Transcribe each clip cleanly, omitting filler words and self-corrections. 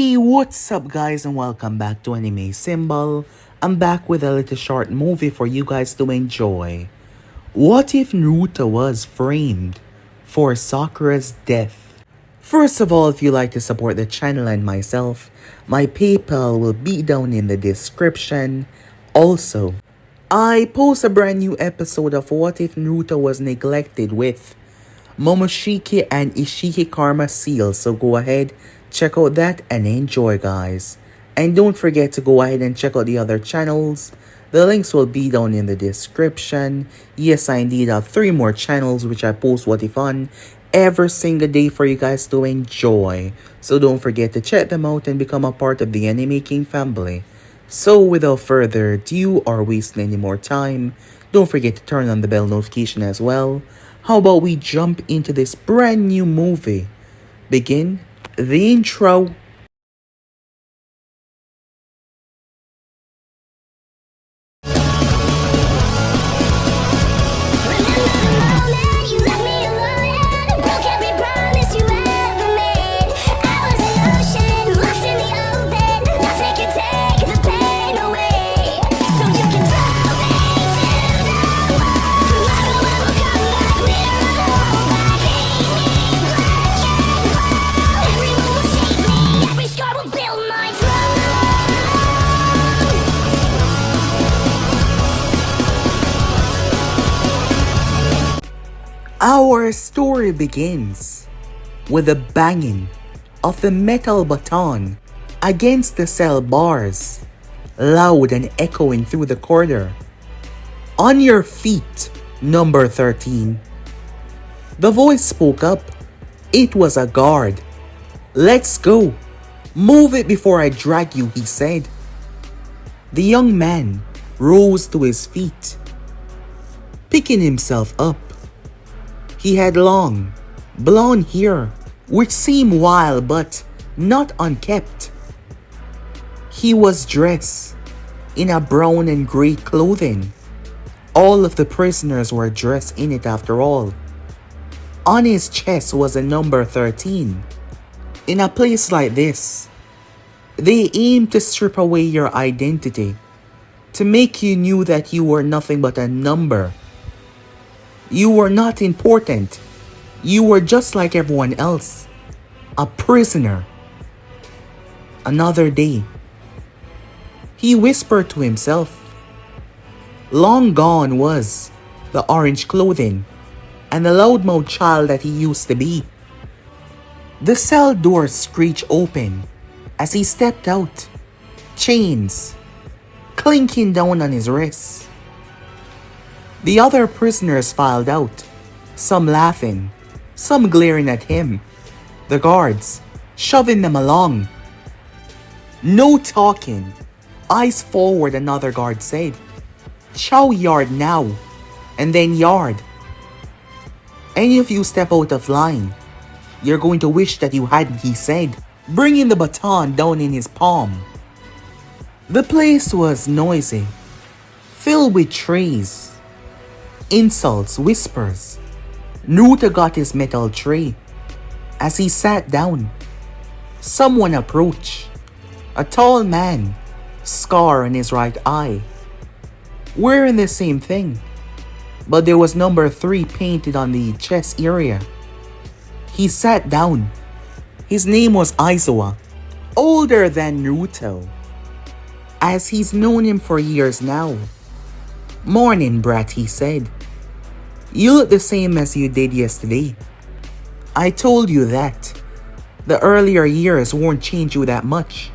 Hey, what's up guys and welcome back to Anime Symbol. I'm back with a little short movie for you guys to enjoy. What if Naruto was framed for Sakura's death? First of all, if you like to support the channel and myself, my PayPal will be down in the description. Also, I post a brand new episode of What If Naruto Was Neglected with Momoshiki and Ishiki Karma Seal, so go ahead, check out that and enjoy guys. And don't forget to go ahead and check out the other channels. The links will be down in the description. Yes, I indeed have 3 more channels which I post What If on every single day for you guys to enjoy. So don't forget to check them out and become a part of the Anime King family. So without further ado or wasting any more time, don't forget to turn on the bell notification as well. How about we jump into this brand new movie? Begin the intro. Our story begins with the banging of the metal baton against the cell bars, loud and echoing through the corridor. "On your feet, number 13. The voice spoke up. It was a guard. "Let's go. Move it before I drag you," he said. The young man rose to his feet, picking himself up. He had long, blonde hair, which seemed wild but not unkempt. He was dressed in a brown and grey clothing. All of the prisoners were dressed in it after all. On his chest was a number 13. In a place like this, they aim to strip away your identity, to make you know that you were nothing but a number. You were not important. You were just like everyone else. A prisoner. Another day. He whispered to himself. Long gone was the orange clothing and the loudmouth child that he used to be. The cell door screeched open as he stepped out, chains clinking down on his wrists. The other prisoners filed out, some laughing, some glaring at him, the guards shoving them along. "No talking. Eyes forward," another guard said. "Chow yard now, and then yard. Any of you step out of line, you're going to wish that you hadn't," he said, bringing the baton down in his palm. The place was noisy, filled with trays, insults, whispers. Naruto got his metal tray. As he sat down, someone approached. A tall man, scar on his right eye. Wearing the same thing, but there was number 3 painted on the chest area. He sat down. His name was Aizawa, older than Naruto, as he's known him for years now. "Morning, brat," he said. "You look the same as you did yesterday. I told you that. The earlier years won't change you that much.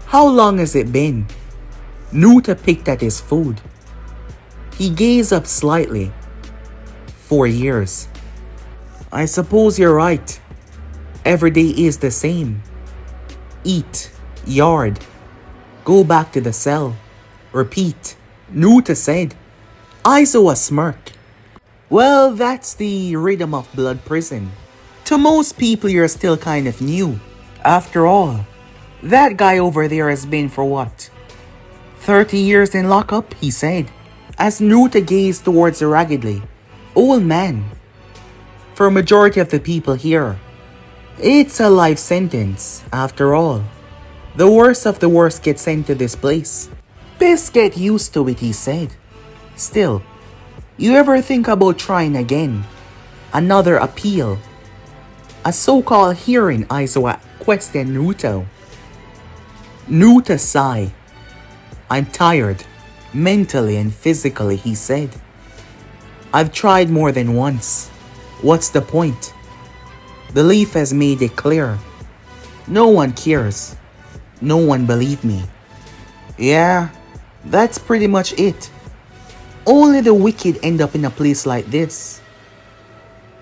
How long has it been?" Naruto picked at his food. He gazed up slightly. 4 years. "I suppose you're right. Every day is the same. Eat, yard, go back to the cell, repeat," Naruto said. Aizawa smirked. "Well, that's the rhythm of blood prison. To most people, you're still kind of new. After all, that guy over there has been for what? 30 years in lockup," he said, as Naruto gazed towards the raggedly old man. "For a majority of the people here, it's a life sentence, after all. The worst of the worst gets sent to this place. Best get used to it, he said. Still, you ever think about trying again? Another appeal? A so-called hearing, Aizawa questioned Naruto. Naruto sighed. I'm tired, mentally and physically, he said. I've tried more than once. What's the point? The leaf has made it clear. No one cares. No one believed me. Yeah, that's pretty much it. Only the wicked end up in a place like this.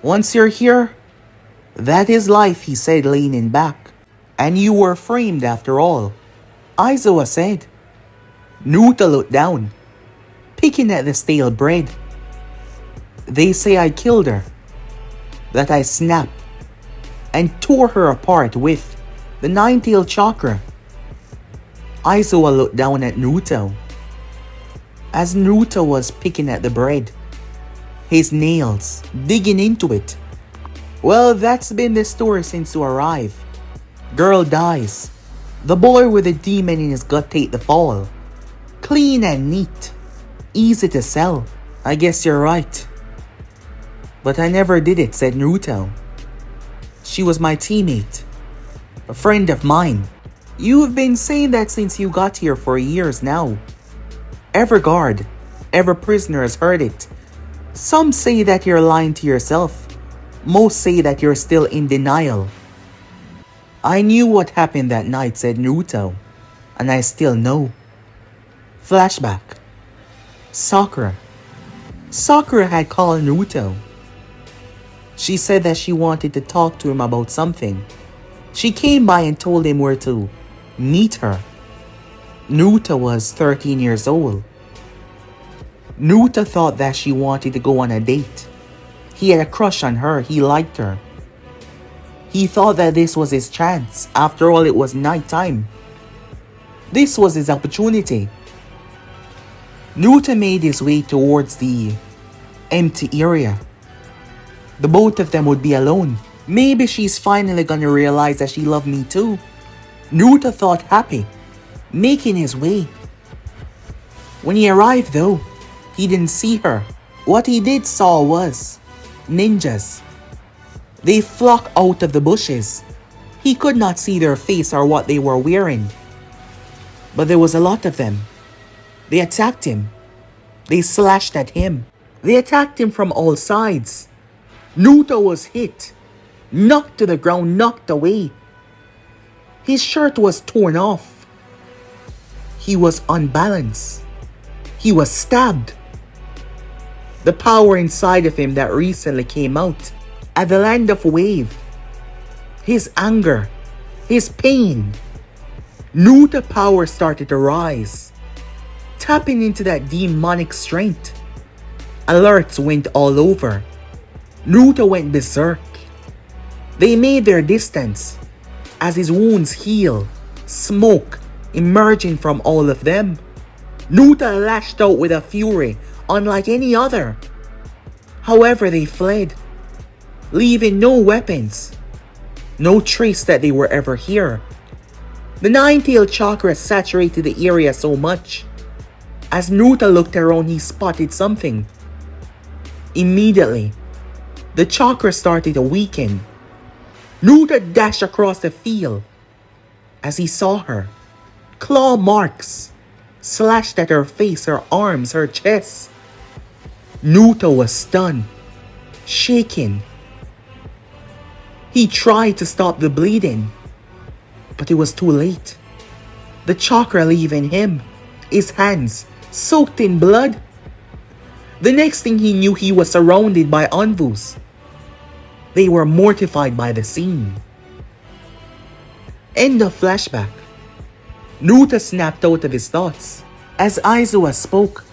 Once you're here, that is life, he said, leaning back. And you were framed after all, Aizawa said. Naruto looked down, picking at the stale bread. They say I killed her, that I snapped and tore her apart with the nine-tailed chakra. Aizawa looked down at Naruto. As Naruto was picking at the bread, his nails digging into it. Well, that's been the story since you arrived. Girl dies. The boy with a demon in his gut take the fall. Clean and neat. Easy to sell. I guess you're right. But I never did it, said Naruto. She was my teammate. A friend of mine. You've been saying that since you got here for years now. Every guard, every prisoner has heard it. Some say that you're lying to yourself. Most say that you're still in denial. I knew what happened that night, said Naruto. And I still know. Flashback. Sakura. Sakura had called Naruto. She said that she wanted to talk to him about something. She came by and told him where to meet her. Naruto was 13 years old. Naruto thought that she wanted to go on a date. He had a crush on her, he liked her. He thought that this was his chance. After all, it was nighttime. This was his opportunity. Naruto made his way towards the empty area. The both of them would be alone. Maybe she's finally gonna realize that she loved me too. Naruto thought happy, making his way. When he arrived though, he didn't see her. What he did saw was ninjas. They flocked out of the bushes. He could not see their face or what they were wearing. But there was a lot of them. They attacked him. They slashed at him. They attacked him from all sides. Naruto was hit, knocked to the ground, knocked away. His shirt was torn off. He was unbalanced. He was stabbed. The power inside of him that recently came out at the land of wave. His anger, his pain. Naruto power started to rise, tapping into that demonic strength. Alerts went all over. Naruto went berserk. They made their distance as his wounds healed, smoke emerging from all of them. Naruto lashed out with a fury unlike any other. However, they fled, leaving no weapons, no trace that they were ever here. The nine-tailed chakra saturated the area so much. As Naruto looked around, he spotted something. Immediately, the chakra started to weaken. Naruto dashed across the field as he saw her. Claw marks slashed at her face, her arms, her chest. Naruto was stunned, shaking. He tried to stop the bleeding, but it was too late. The chakra leaving him, his hands soaked in blood. The next thing he knew, he was surrounded by Anvus. They were mortified by the scene. End of flashback. Naruto snapped out of his thoughts as Aizawa spoke,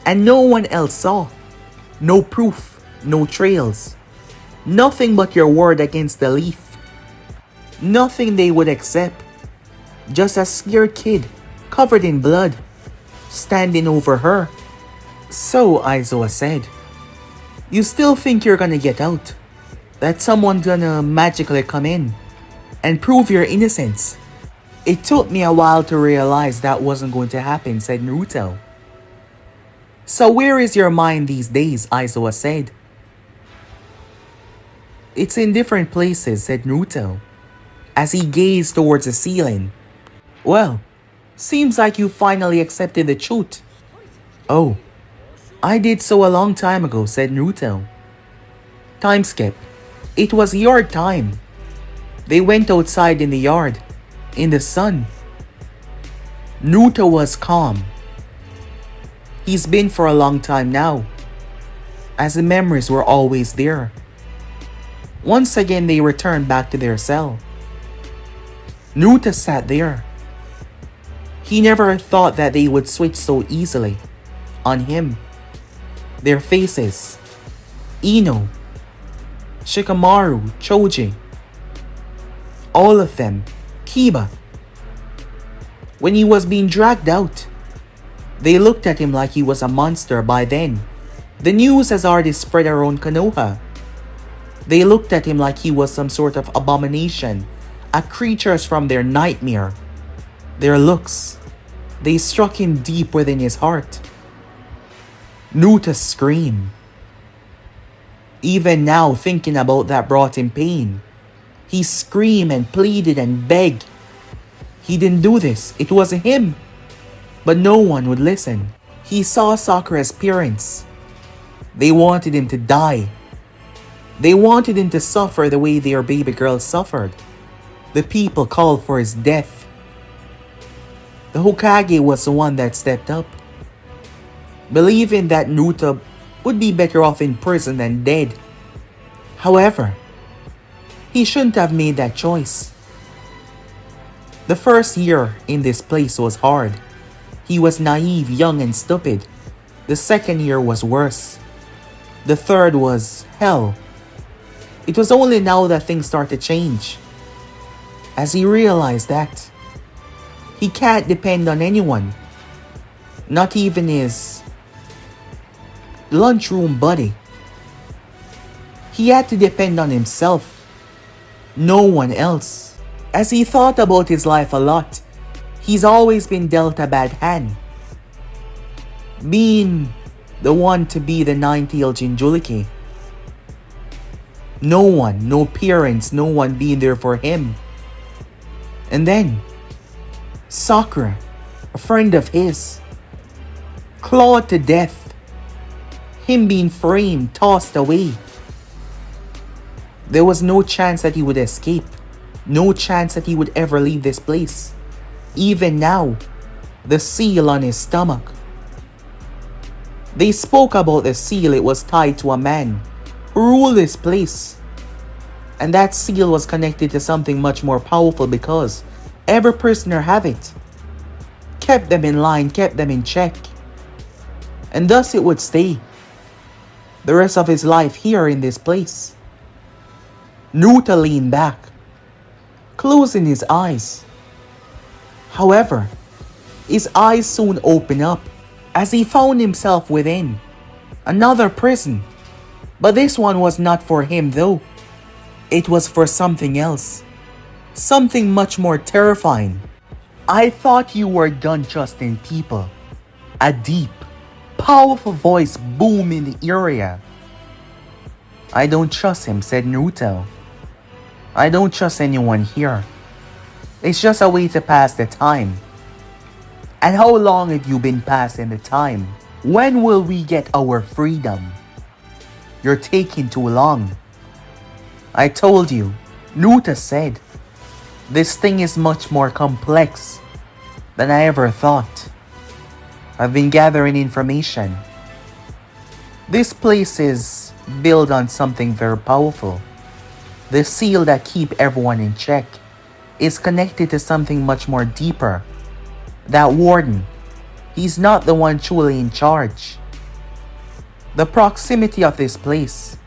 and no one else saw. No proof, no trails. Nothing but your word against the leaf. Nothing they would accept. Just a scared kid, covered in blood, standing over her. So, Aizawa said, you still think you're gonna get out? That someone's gonna magically come in and prove your innocence? It took me a while to realize that wasn't going to happen, said Naruto. So where is your mind these days, Aizawa said. It's in different places, said Naruto, as he gazed towards the ceiling. Well, seems like you finally accepted the truth. Oh, I did so a long time ago, said Naruto. Time skip. It was your time. They went outside in the yard, in the sun. Naruto was calm. He's been for a long time now, as the memories were always there. Once again they returned back to their cell. Naruto sat there. He never thought that they would switch so easily on him. Their faces, Ino, Shikamaru, Choji, all of them, Kiba. When he was being dragged out, they looked at him like he was a monster by then. The news has already spread around Konoha. They looked at him like he was some sort of abomination, a creature from their nightmare. Their looks, they struck him deep within his heart. Naruto screamed. Even now, thinking about that brought him pain. He screamed and pleaded and begged. He didn't do this, it wasn't him. But no one would listen. He saw Sakura's parents. They wanted him to die. They wanted him to suffer the way their baby girl suffered. The people called for his death. The Hokage was the one that stepped up, believing that Naruto would be better off in prison than dead. However, he shouldn't have made that choice. The first year in this place was hard. He was naive, young and stupid. The second year was worse. The third was hell. It was only now that things started to change. As he realized that he can't depend on anyone, not even his lunchroom buddy. He had to depend on himself, no one else. As he thought about his life a lot, he's always been dealt a bad hand. Being the one to be the nine-tailed Jinchuriki. No one, no parents, no one being there for him. And then, Sakura, a friend of his, clawed to death. Him being framed, tossed away. There was no chance that he would escape. No chance that he would ever leave this place. Even now, the seal on his stomach. They spoke about the seal. It was tied to a man who ruled this place. And that seal was connected to something much more powerful because every prisoner have it. Kept them in line, kept them in check. And thus it would stay the rest of his life here in this place. Naruto leaned back, closing his eyes. However, his eyes soon opened up as he found himself within another prison. But this one was not for him though. It was for something else. Something much more terrifying. I thought you were done trusting people. A deep, powerful voice boomed in the area. I don't trust him, said Naruto. I don't trust anyone here. It's just a way to pass the time. And how long have you been passing the time? When will we get our freedom? You're taking too long. I told you, Naruto said. This thing is much more complex than I ever thought. I've been gathering information. This place is built on something very powerful. The seal that keeps everyone in check is connected to something much more deeper. That warden, he's not the one truly in charge. The proximity of this place,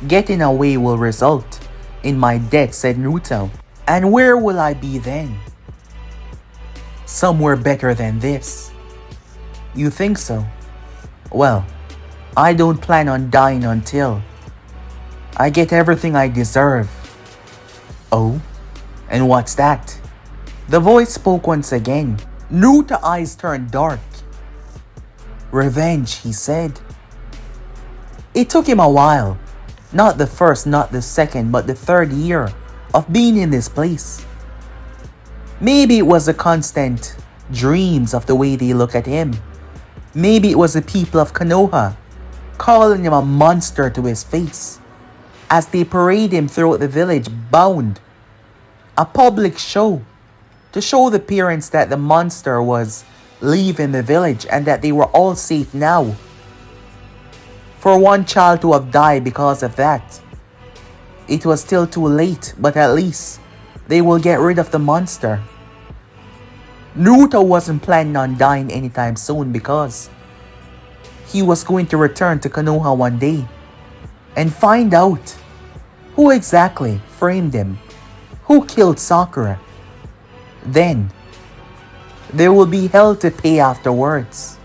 getting away, will result in my death, said Naruto. And where will I be then? Somewhere better than this. You think so? Well, I don't plan on dying until I get everything I deserve. Oh? And what's that? The voice spoke once again. Naruto's eyes turned dark. Revenge, he said. It took him a while. Not the first, not the second, but the third year of being in this place. Maybe it was the constant dreams of the way they look at him. Maybe it was the people of Konoha calling him a monster to his face as they parade him throughout the village bound. A public show to show the parents that the monster was leaving the village and that they were all safe now. For one child to have died because of that. It was still too late, but at least they will get rid of the monster. Naruto wasn't planning on dying anytime soon because he was going to return to Konoha one day and find out who exactly framed him, who killed Sakura. Then, there will be hell to pay afterwards.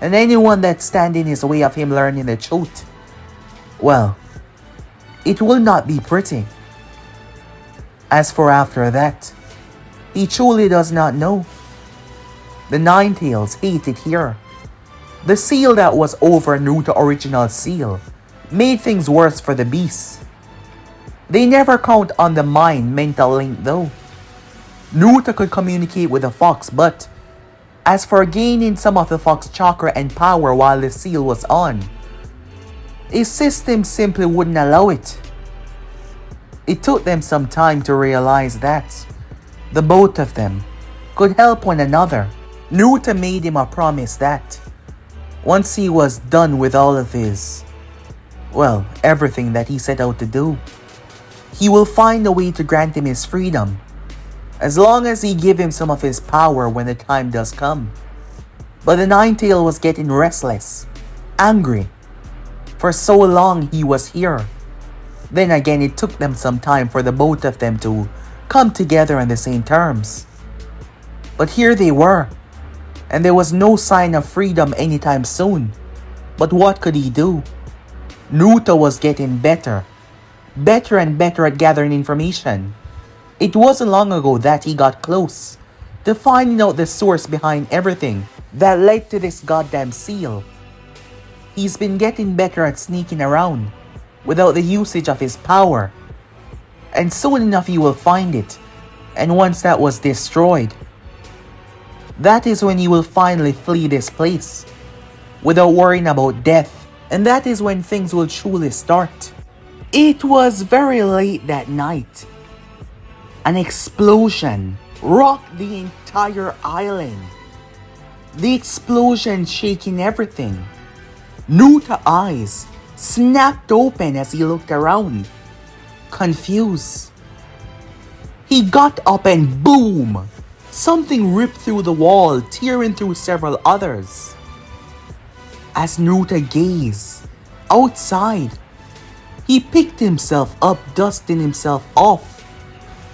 And anyone that stands in his way of him learning the truth, well, it will not be pretty. As for after that, he truly does not know. The Nine-Tails hate it here. The seal that was over Naruto's original seal made things worse for the beasts. They never count on the mind mental link though. Naruto could communicate with the fox, but as for gaining some of the fox chakra and power while the seal was on, his system simply wouldn't allow it. It took them some time to realize that the both of them could help one another. Naruto made him a promise that once he was done with all of his, well, everything that he set out to do, he will find a way to grant him his freedom, as long as he give him some of his power when the time does come. But the Nine-Tail was getting restless, angry. For so long he was here. Then again, it took them some time for the both of them to come together on the same terms. But here they were, and there was no sign of freedom anytime soon. But what could he do? Naruto was getting better and better at gathering information. It wasn't long ago that he got close to finding out the source behind everything that led to this goddamn seal. He's been getting better at sneaking around without the usage of his power. And soon enough he will find it. And once that was destroyed, that is when he will finally flee this place without worrying about death. And that is when things will truly start. It was very late that night. An explosion rocked the entire island. The explosion shaking everything. Naruto's eyes snapped open as he looked around, confused. He got up and boom! Something ripped through the wall, tearing through several others. As Naruto gazed outside, he picked himself up, dusting himself off,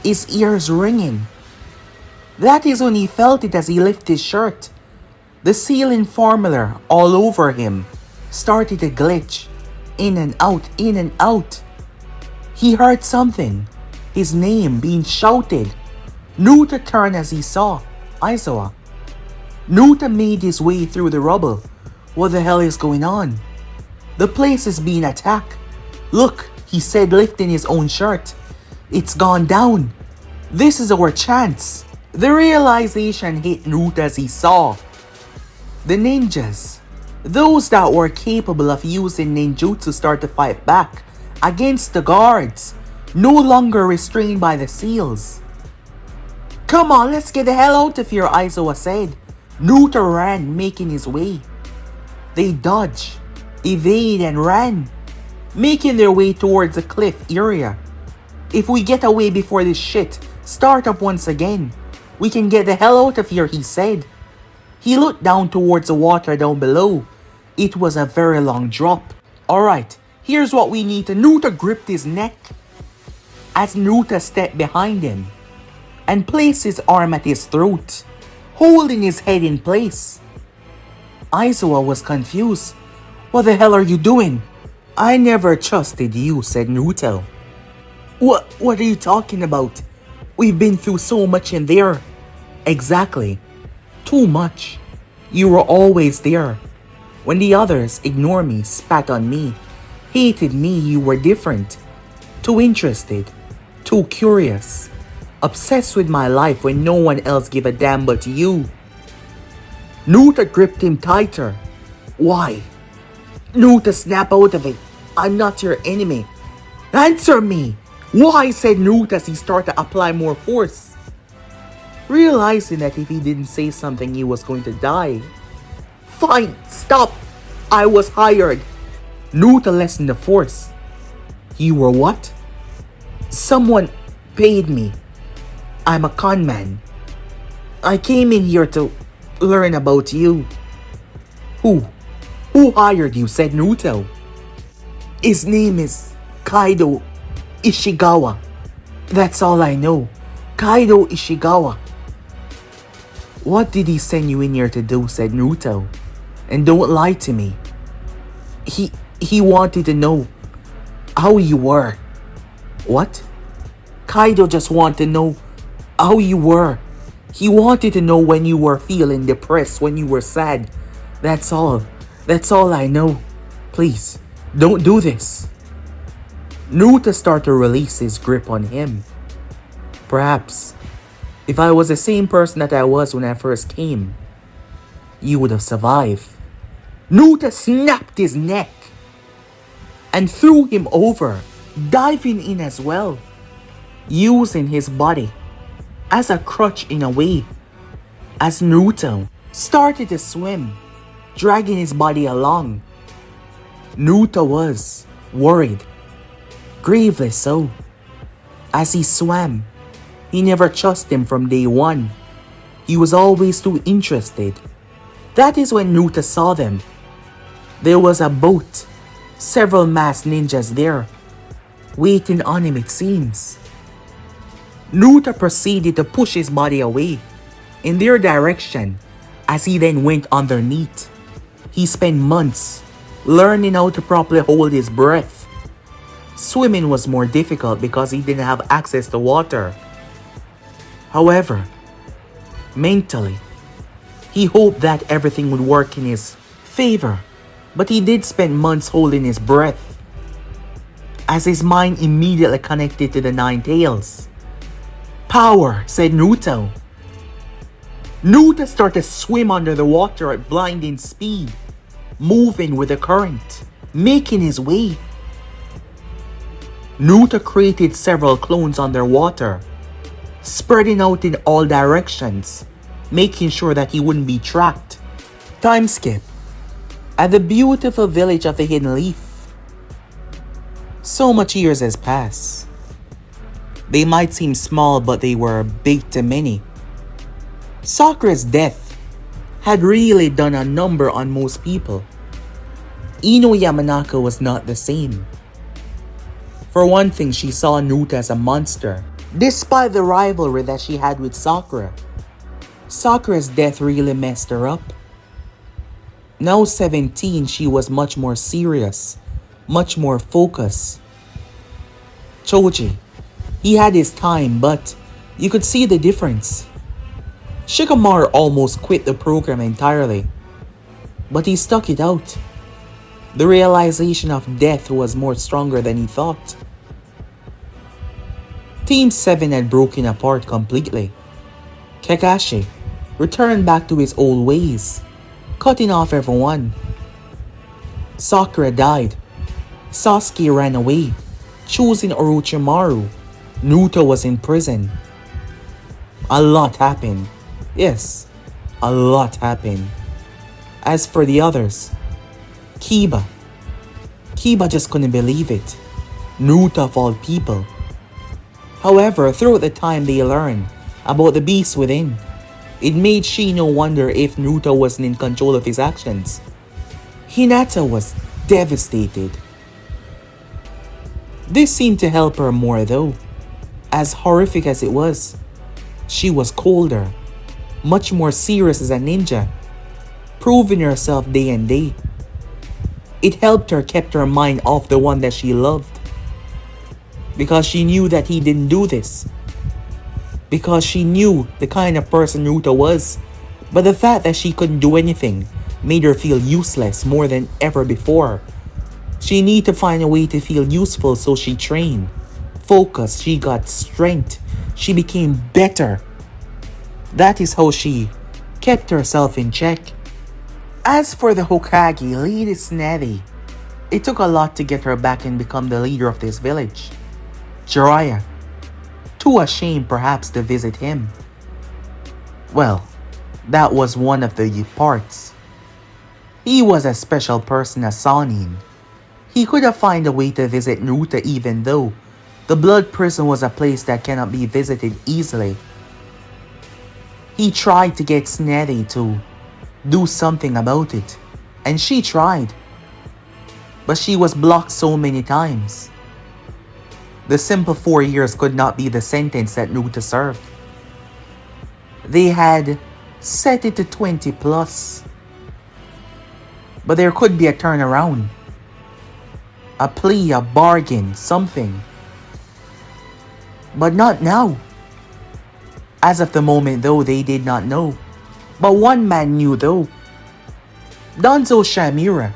his ears ringing. That is when he felt it as he lifted his shirt. The sealing formula all over him started to glitch, in and out, in and out. He heard something, his name being shouted. Naruto turned as he saw Aizawa. Naruto made his way through the rubble. What the hell is going on? The place is being attacked. Look, he said, lifting his own shirt. It's gone down. This is our chance. The realization hit Naruto as he saw the ninjas, those that were capable of using ninjutsu, start to fight back against the guards, no longer restrained by the seals. Come on, let's get the hell out of here, Aizawa said. Naruto ran, making his way. They dodged, evaded, and ran, making their way towards the cliff area. If we get away before this shit start up once again, we can get the hell out of here, he said. He looked down towards the water down below. It was a very long drop. Alright, here's what we need to. Naruto gripped his neck as Naruto stepped behind him and placed his arm at his throat, holding his head in place. Aizawa was confused. What the hell are you doing? I never trusted you, said Naruto. What are you talking about? We've been through so much in there. Exactly. Too much. You were always there. When the others ignored me, spat on me, hated me, you were different. Too interested. Too curious. Obsessed with my life when no one else gave a damn but you. Naruto gripped him tighter. Why? Naruto snapped out of it. I'm not your enemy. Answer me! Why? Said Naruto as he started to apply more force. Realizing that if he didn't say something he was going to die. Fine, stop! I was hired. Naruto lessened the force. You were what? Someone paid me. I'm a con man. I came in here to learn about you. Who? Who hired you? Said Naruto. His name is Kaido Ishigawa. That's all I know. Kaido Ishigawa. What did he send you in here to do? Said Naruto. And don't lie to me. He wanted to know how you were. What? Kaido just wanted to know how you were. He wanted to know when you were feeling depressed, when you were sad. That's all. That's all I know. Please, don't do this. Naruto started to release his grip on him. Perhaps, if I was the same person that I was when I first came, you would have survived. Naruto snapped his neck and threw him over, diving in as well, using his body as a crutch in a way. As Naruto started to swim, dragging his body along, Naruto was worried, gravely so. As he swam, he never trusted him from day one. He was always too interested. That is when Naruto saw them. There was a boat, several masked ninjas there, waiting on him it seems. Naruto proceeded to push his body away in their direction as he then went underneath. He spent months learning how to properly hold his breath. Swimming was more difficult because he didn't have access to water. However, mentally, he hoped that everything would work in his favor, but he did spend months holding his breath as his mind immediately connected to the Nine Tails. Power, said Naruto. Naruto started to swim under the water at blinding speed, moving with the current, making his way. Naruto created several clones underwater, spreading out in all directions, making sure that he wouldn't be tracked. Time skip. At the beautiful village of the Hidden Leaf. So much years has passed. They might seem small, but they were big to many. Sakura's death had really done a number on most people. Ino Yamanaka was not the same. For one thing, she saw Naruto as a monster, despite the rivalry that she had with Sakura. Sakura's death really messed her up. Now 17, she was much more serious, much more focused. Choji, he had his time, but you could see the difference. Shikamaru almost quit the program entirely, but he stuck it out. The realization of death was more stronger than he thought. Team 7 had broken apart completely. Kakashi returned back to his old ways, cutting off everyone. Sakura died. Sasuke ran away, choosing Orochimaru. Naruto was in prison. A lot happened. Yes, a lot happened. As for the others, Kiba just couldn't believe it. Naruto of all people. However, throughout the time they learned about the beast within, it made Shino wonder if Naruto wasn't in control of his actions. Hinata was devastated. This seemed to help her more though. As horrific as it was, she was colder, much more serious as a ninja, proving herself day and day. It helped her keep her mind off the one that she loved, because she knew that he didn't do this. because she knew the kind of person Naruto was. But the fact that she couldn't do anything made her feel useless more than ever before. She needed to find a way to feel useful, so she trained. Focused, she got strength. She became better. That is how she kept herself in check. As for the Hokage, Lady Snetty, it took a lot to get her back and become the leader of this village. Jiraiya, too ashamed perhaps to visit him. Well, that was one of the parts. He was a special person as Sanin. He could have found a way to visit Naruto even though the blood prison was a place that cannot be visited easily. He tried to get Snetty to do something about it, and she tried. But she was blocked so many times. The simple 4 years could not be the sentence that Naruto served. They had set it to 20 plus. But there could be a turnaround. A plea, a bargain, something. But not now. As of the moment though, they did not know. But one man knew though. Danzo Shamira.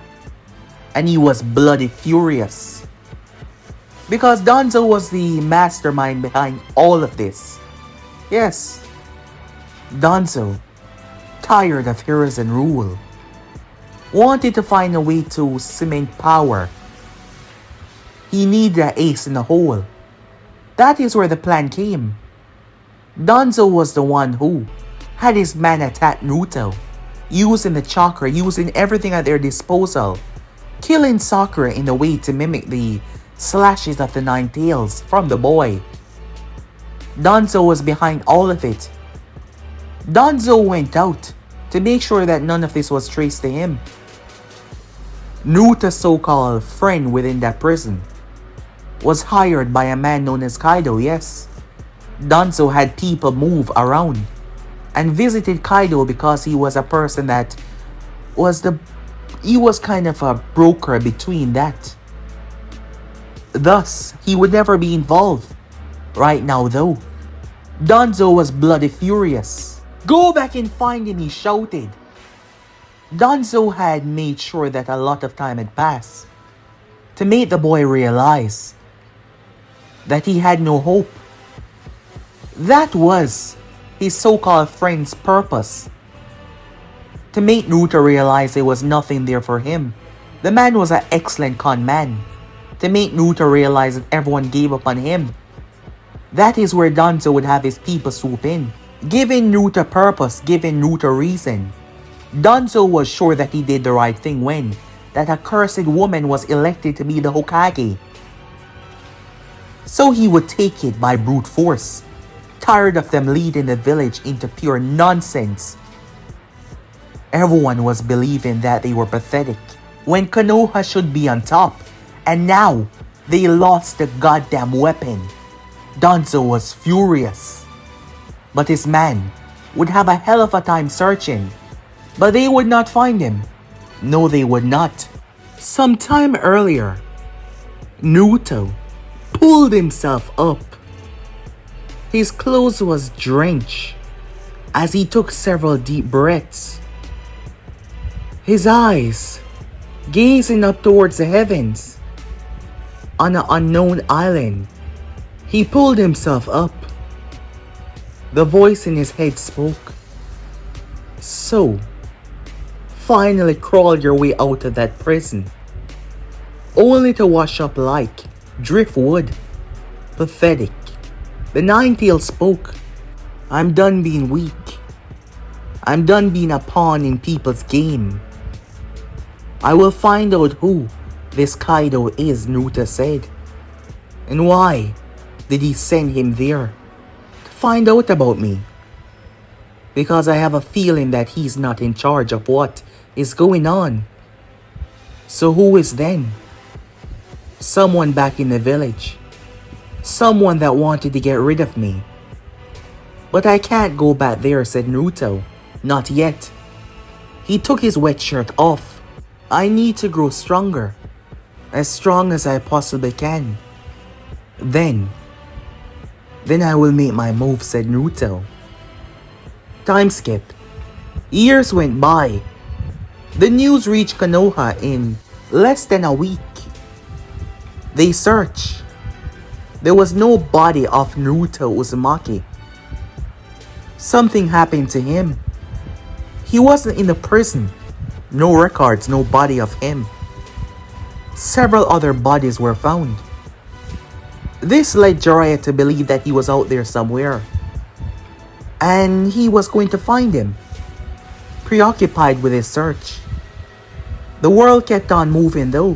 And he was bloody furious. Because Danzo was the mastermind behind all of this. Yes. Danzo, tired of Hiruzen rule, wanted to find a way to cement power. He needed an ace in the hole. That is where the plan came. Danzo was the one who had his men attack Naruto, using the chakra, using everything at their disposal, killing Sakura in a way to mimic the slashes of the nine tails from the boy. Danzo was behind all of it. Danzo went out to make sure that none of this was traced to him. Naruto's so-called friend within that prison was hired by a man known as Kaido, yes. Danzo had people move around and visited Kaido because he was a person that he was kind of a broker between that. Thus, he would never be involved. Right now though, Danzo was bloody furious. "Go back and find him," he shouted. Danzo had made sure that a lot of time had passed to make the boy realize that he had no hope. That was his so-called friend's purpose. To make Naruto realize there was nothing there for him. The man was an excellent con man. To make Naruto realize that everyone gave up on him. That is where Danzo would have his people swoop in, giving Naruto purpose, giving Naruto reason. Danzo was sure that he did the right thing when that accursed woman was elected to be the Hokage. So he would take it by brute force, tired of them leading the village into pure nonsense. Everyone was believing that they were pathetic when Konoha should be on top, and now they lost the goddamn weapon. Danzo was furious, but his men would have a hell of a time searching, but they would not find him. No, they would not. Sometime earlier, Naruto pulled himself up. His clothes was drenched as he took several deep breaths. His eyes gazing up towards the heavens. On an unknown island, he pulled himself up. The voice in his head spoke. "So, finally crawled your way out of that prison, only to wash up like driftwood. Pathetic." The Nine-Tailed spoke. "I'm done being weak. I'm done being a pawn in people's game. I will find out who this Kaido is," Naruto said. "And why did he send him there? To find out about me. Because I have a feeling that he's not in charge of what is going on. So who is then? Someone back in the village. Someone that wanted to get rid of me. But I can't go back there," said Naruto. "Not yet." He took his wet shirt off. "I need to grow stronger. As strong as I possibly can. Then Then I will make my move, said Naruto. Time skip. Years went by. The news reached Konoha in less than a week. They searched. There was no body of Naruto Uzumaki. Something happened to him. He wasn't in the prison. No records, no body of him. Several other bodies were found. This led Jiraiya to believe that he was out there somewhere, and he was going to find him, preoccupied with his search. The world kept on moving though.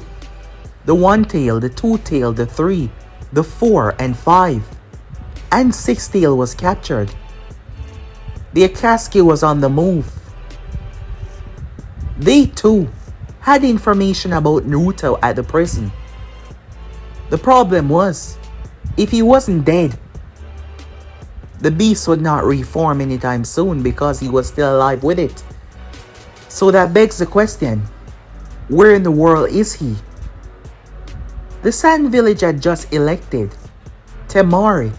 The 1-tail, the 2-tail, the 3, the 4 and 5, and 6-tail was captured. The Akatsuki was on the move. They too had information about Naruto at the prison. The problem was, if he wasn't dead, the beast would not reform anytime soon because he was still alive with it. So that begs the question, where in the world is he? The Sand Village had just elected Temari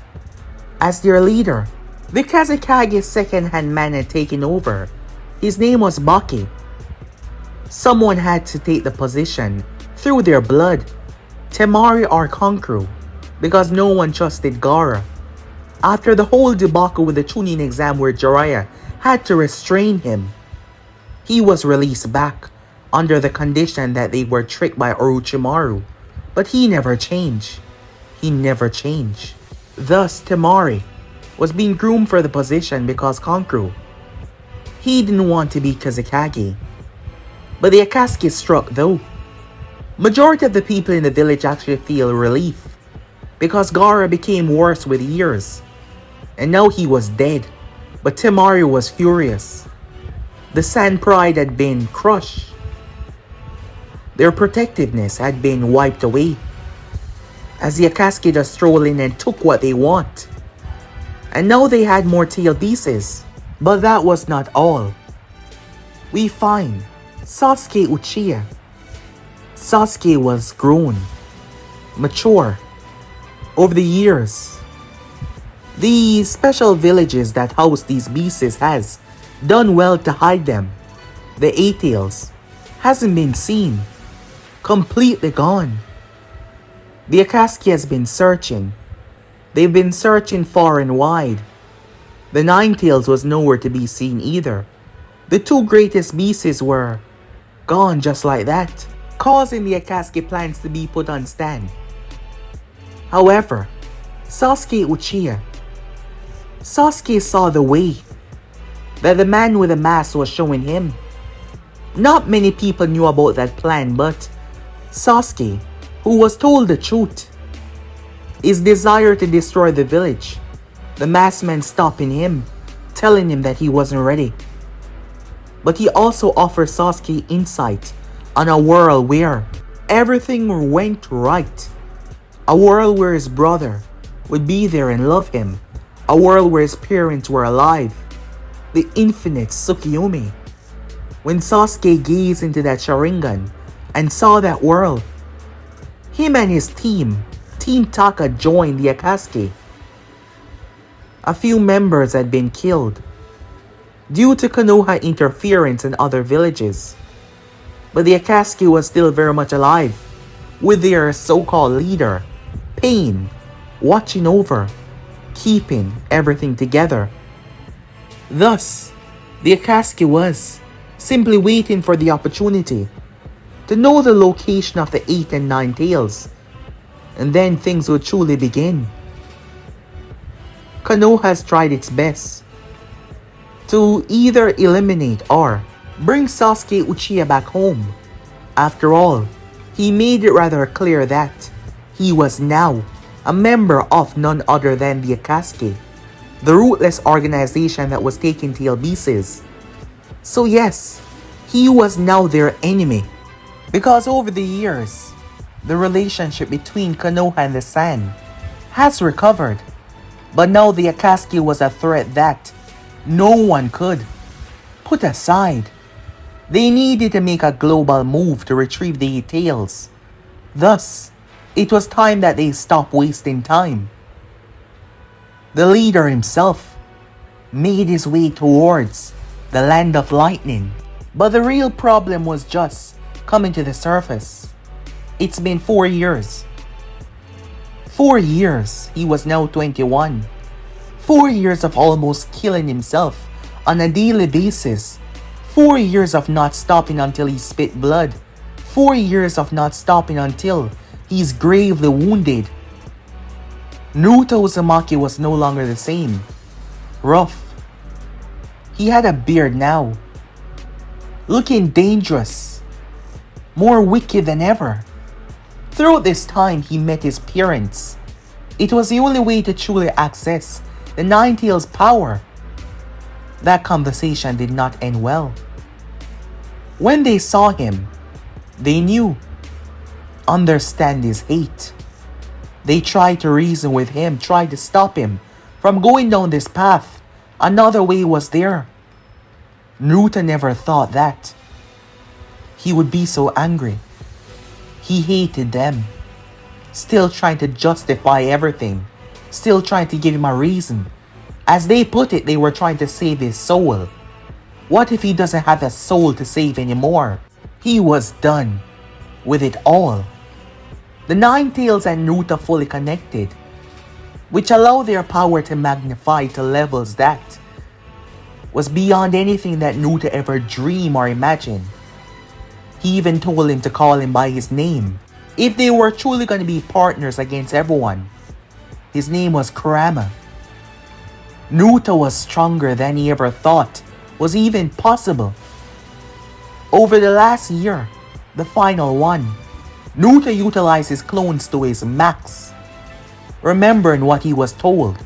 as their leader. The Kazekage's second-hand man had taken over. His name was Baki. Someone had to take the position through their blood, Temari or Kankuro, because no one trusted Gaara. After the whole debacle with the Chunin exam where Jiraiya had to restrain him, he was released back under the condition that they were tricked by Orochimaru. But he never changed. He never changed. Thus, Temari was being groomed for the position because Kankuro, he didn't want to be Kazekage. But the Akatsuki struck though. Majority of the people in the village actually feel relief because Gaara became worse with years, and now he was dead. But Temari was furious. The Sand Pride had been crushed. Their protectiveness had been wiped away, as the Akatsuki just strolled in and took what they want. And now they had more tail pieces. But that was not all. We find Sasuke Uchiha. Sasuke was grown, mature, over the years. The special villages that house these beasts has done well to hide them. The 8-tails hasn't been seen. Completely gone. The Akatsuki has been searching. They've been searching far and wide. The 9-tails was nowhere to be seen either. The 2 greatest beasts were gone just like that, causing the Akatsuki plans to be put on stand. However, Sasuke Uchiha, Sasuke saw the way that the man with the mask was showing him. Not many people knew about that plan, but Sasuke, who was told the truth, his desire to destroy the village, the masked man stopping him, telling him that he wasn't ready. But he also offered Sasuke insight on a world where everything went right. A world where his brother would be there and love him. A world where his parents were alive. The infinite Tsukuyomi. When Sasuke gazed into that Sharingan and saw that world, him and his team, Team Taka, joined the Akatsuki. A few members had been killed due to Konoha interference in other villages. But the Akatsuki was still very much alive, with their so-called leader, Pain, watching over, keeping everything together. Thus, the Akatsuki was simply waiting for the opportunity to know the location of the 8 and 9 tails, and then things would truly begin. Konoha has tried its best to either eliminate or bring Sasuke Uchiha back home. After all, he made it rather clear that he was now a member of none other than the Akatsuki, the ruthless organization that was taking tail pieces. So yes, he was now their enemy, because over the years, the relationship between Konoha and the Sand has recovered. But now the Akatsuki was a threat that no one could put aside. They needed to make a global move to retrieve the 8 tails. Thus, it was time that they stop wasting time. The leader himself made his way towards the land of lightning. But the real problem was just coming to the surface. It's been 4 years. 4 years, he was now 21. 4 years of almost killing himself on a daily basis. 4 years of not stopping until he spit blood. 4 years of not stopping until he's gravely wounded. Naruto Uzumaki was no longer the same. Rough. He had a beard now. Looking dangerous. More wicked than ever. Throughout this time, he met his parents. It was the only way to truly access the Nine-Tails' power. That conversation did not end well. When they saw him, they knew. Understand his hate. They tried to reason with him, tried to stop him from going down this path. Another way was there. Naruto never thought that he would be so angry. He hated them. Still trying to justify everything. Still trying to give him a reason. As they put it, they were trying to save his soul. What if he doesn't have a soul to save anymore? He was done with it all. The Nine-Tails and Naruto fully connected, which allowed their power to magnify to levels that was beyond anything that Naruto ever dreamed or imagined. He even told him to call him by his name, if they were truly going to be partners against everyone. His name was Kurama. Naruto was stronger than he ever thought was even possible. Over the last year, the final one, Naruto utilized his clones to his max, remembering what he was told.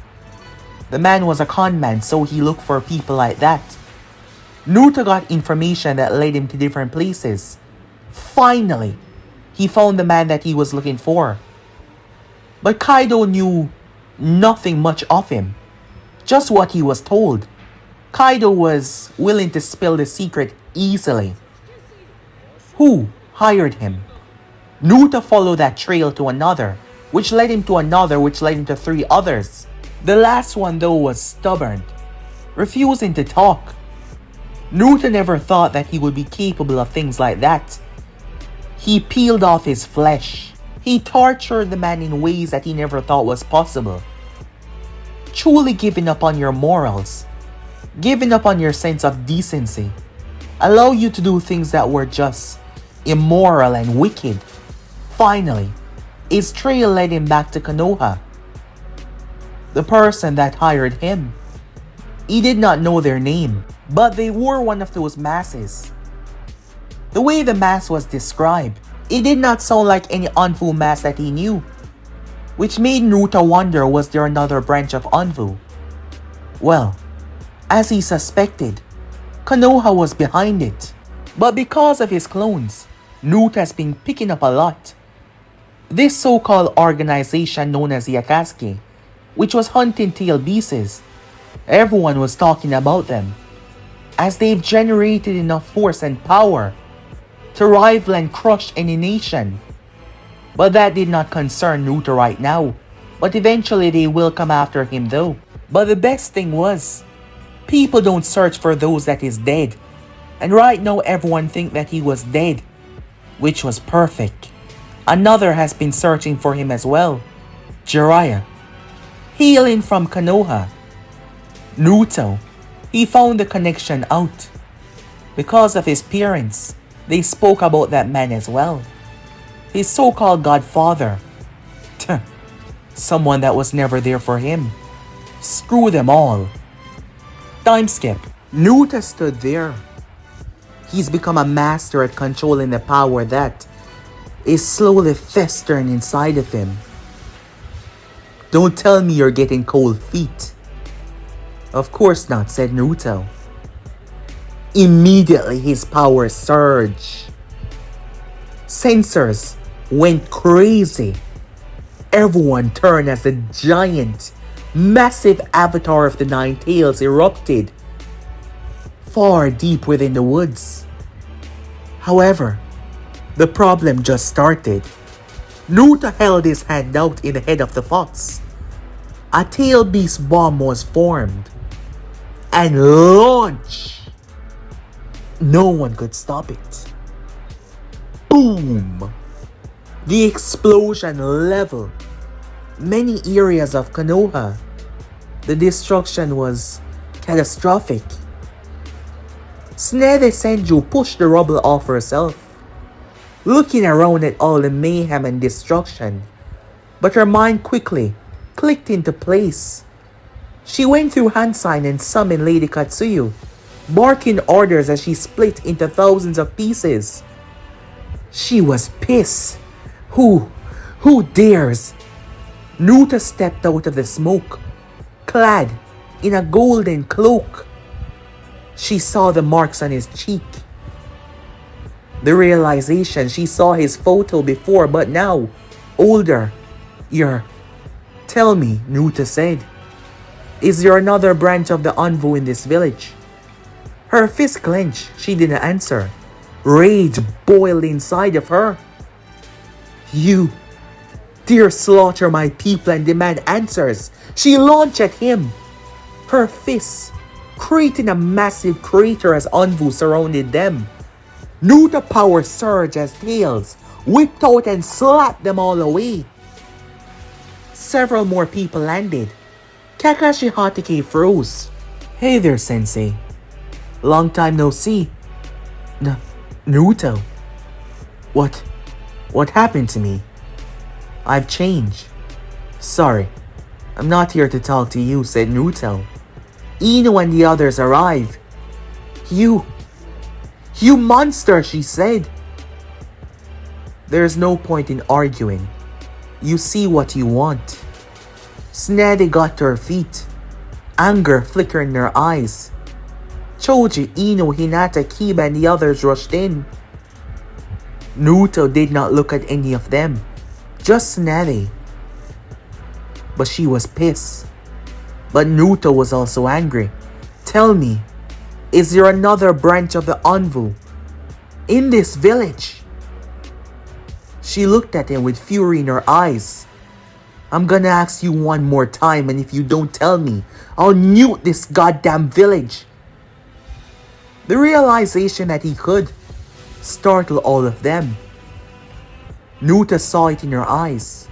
The man was a con man, so he looked for people like that. Naruto got information that led him to different places. Finally, he found the man that he was looking for. But Kaido knew nothing much of him, just what he was told. Kaido was willing to spill the secret easily. Who hired him? Naruto followed that trail to another, which led him to another, which led him to 3 others. The last one though was stubborn, refusing to talk. Naruto never thought that he would be capable of things like that. He peeled off his flesh. He tortured the man in ways that he never thought was possible. Truly giving up on your morals, giving up on your sense of decency, allow you to do things that were just immoral and wicked. Finally, his trail led him back to Konoha. The person that hired him. He did not know their name, but they wore one of those masks. The way the mask was described, it did not sound like any Anfu mask that he knew, which made Naruto wonder, was there another branch of Anfu? Well, as he suspected, Konoha was behind it. But because of his clones, Naruto has been picking up a lot. This so-called organization known as the Akatsuki, which was hunting tail beasts, everyone was talking about them, as they've generated enough force and power to rival and crush any nation. But that did not concern Naruto right now, but eventually they will come after him though. But the best thing was, people don't search for those that is dead, and right now everyone think that he was dead, which was perfect. Another has been searching for him as well, Jiraiya, hailing from Konoha. Naruto, he found the connection out. Because of his parents, they spoke about that man as well. His so-called godfather. Someone that was never there for him. Screw them all. Time skip. Naruto stood there. He's become a master at controlling the power that is slowly festering inside of him. Don't tell me you're getting cold feet. Of course not, said Naruto. Immediately his power surged. Sensors went crazy. Everyone turned as the giant, massive avatar of the Nine-Tails erupted far deep within the woods. However, the problem just started. Naruto held his hand out in the head of the fox. A tail beast bomb was formed and launched. No one could stop it. Boom! The explosion leveled many areas of Konoha. The destruction was catastrophic. Tsunade Senju pushed the rubble off herself, looking around at all the mayhem and destruction, but her mind quickly clicked into place. She went through hand sign and summoned Lady Katsuyu, barking orders as she split into thousands of pieces. She was pissed. Who dares? Naruto stepped out of the smoke, clad in a golden cloak. She saw the marks on his cheek. The realization she saw his photo before, but now, older. Tell me, Naruto said. Is there another branch of the Anvu in this village? Her fist clenched. She didn't answer. Rage boiled inside of her. You dare slaughter my people and demand answers. She launched at him, her fists creating a massive crater as Anvu surrounded them. Naruto power surged as tails whipped out and slapped them all away. Several more people landed. Kakashi Hatake froze. Hey there, sensei. Long time no see. Naruto. What happened to me? I've changed. Sorry, I'm not here to talk to you, said Naruto. Ino and the others arrived. You monster, she said. There's no point in arguing. You see what you want. Tsunade got to her feet, anger flickering in her eyes. Choji, Ino, Hinata, Kiba, and the others rushed in. Naruto did not look at any of them, just Tsunade. But she was pissed. But Naruto was also angry. Tell me, is there another branch of the Anvu in this village? She looked at him with fury in her eyes. I'm gonna ask you one more time, and if you don't tell me, I'll nuke this goddamn village. The realization that he could startled all of them. Naruto saw it in her eyes.